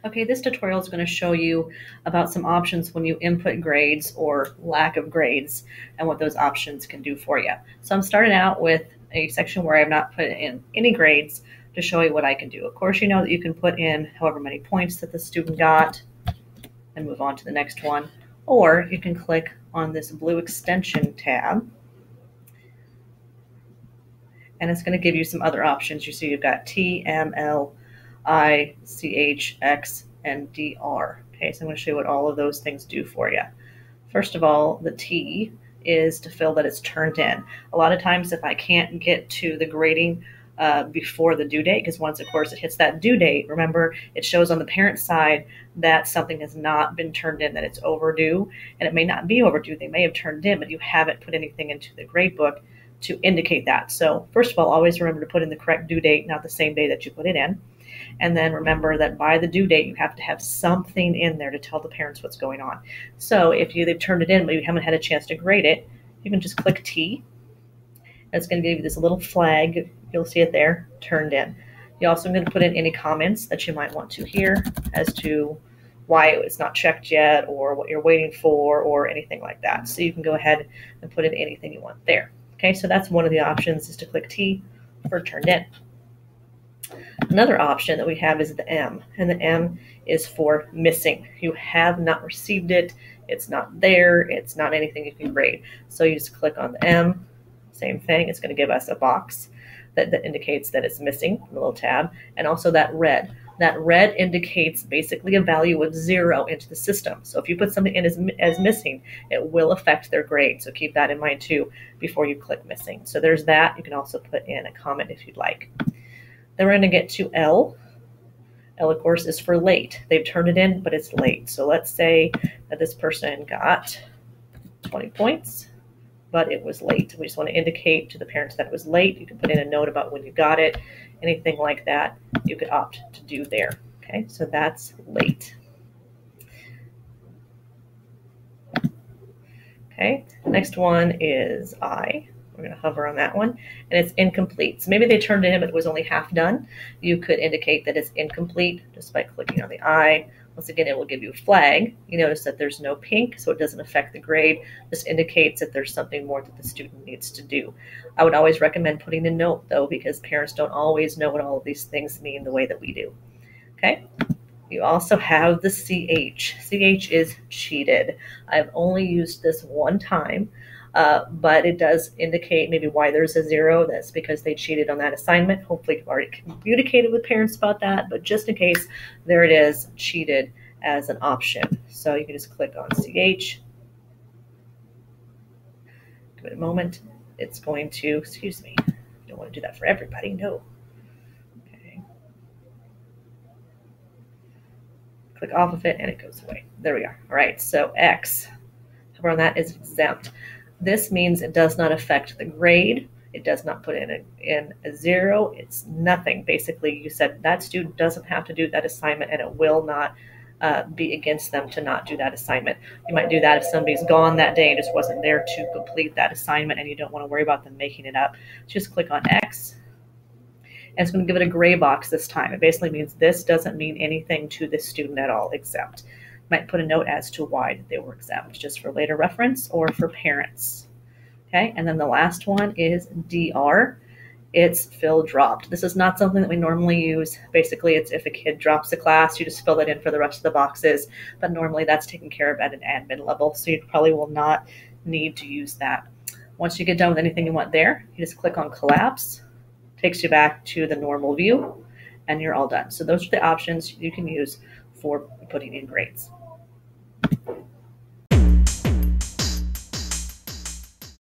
Okay, this tutorial is going to show you about some options when you input grades or lack of grades and what those options can do for you. So I'm starting out with a section where I've not put in any grades to show you what I can do. Of course, you know that you can put in however many points that the student got and move on to the next one, or you can click on this blue extension tab and it's going to give you some other options. You see you've got T, M, L, I, C, H, X, and DR. Okay, so I'm going to show you what all of those things do for you. First of all, the T is to fill that it's turned in. A lot of times if I can't get to the grading before the due date, because once, of course, it hits that due date, remember, it shows on the parent side that something has not been turned in, that it's overdue, and it may not be overdue. They may have turned in, but you haven't put anything into the grade book to indicate that. So first of all, always remember to put in the correct due date, not the same day that you put it in. And then remember that by the due date, you have to have something in there to tell the parents what's going on. So if they've turned it in, but you haven't had a chance to grade it, you can just click T. It's going to give you this little flag. You'll see it there, turned in. You're also going to put in any comments that you might want to hear as to why it's not checked yet or what you're waiting for or anything like that. So you can go ahead and put in anything you want there. Okay, so that's one of the options, is to click T for turned in. Another option that we have is the M, and the M is for missing. You have not received it, it's not there, it's not anything you can grade. So you just click on the M, same thing, it's going to give us a box that indicates that it's missing, a little tab, and also that red. That red indicates basically a value of 0 into the system. So if you put something in as missing, it will affect their grade. So keep that in mind too before you click missing. So there's that. You can also put in a comment if you'd like. Then we're going to get to L. L, of course, is for late. They've turned it in, but it's late. So let's say that this person got 20 points, but it was late. We just want to indicate to the parents that it was late. You can put in a note about when you got it, anything like that you could opt to do there. Okay, so that's late. Okay, next one is I. We're going to hover on that one, and it's incomplete. So maybe they turned it in, but it was only half done. You could indicate that it's incomplete just by clicking on the I. Once again, it will give you a flag. You notice that there's no pink, so it doesn't affect the grade. This indicates that there's something more that the student needs to do. I would always recommend putting a note, though, because parents don't always know what all of these things mean the way that we do. Okay? You also have the CH. CH is cheated. I've only used this one time. But it does indicate maybe why there's a 0. That's because they cheated on that assignment. Hopefully you've already communicated with parents about that, but just in case, there it is, cheated as an option. So you can just click on CH. Give it a moment. It's going to, excuse me, you don't want to do that for everybody, no. Okay. Click off of it and it goes away. There we are. All right, so X, hover on that, is exempt. This means it does not affect the grade. It does not put in a 0. It's nothing. Basically, you said that student doesn't have to do that assignment, and it will not be against them to not do that assignment. You might do that if somebody's gone that day and just wasn't there to complete that assignment, and you don't want to worry about them making it up. Just click on X, and it's going to give it a gray box this time. It basically means this doesn't mean anything to this student at all, except might put a note as to why they were exempt, just for later reference or for parents. Okay, and then the last one is DR. It's fill dropped. This is not something that we normally use. Basically, it's if a kid drops a class, you just fill it in for the rest of the boxes, but normally that's taken care of at an admin level, so you probably will not need to use that. Once you get done with anything you want there, you just click on collapse, takes you back to the normal view, and you're all done. So those are the options you can use for putting in grades.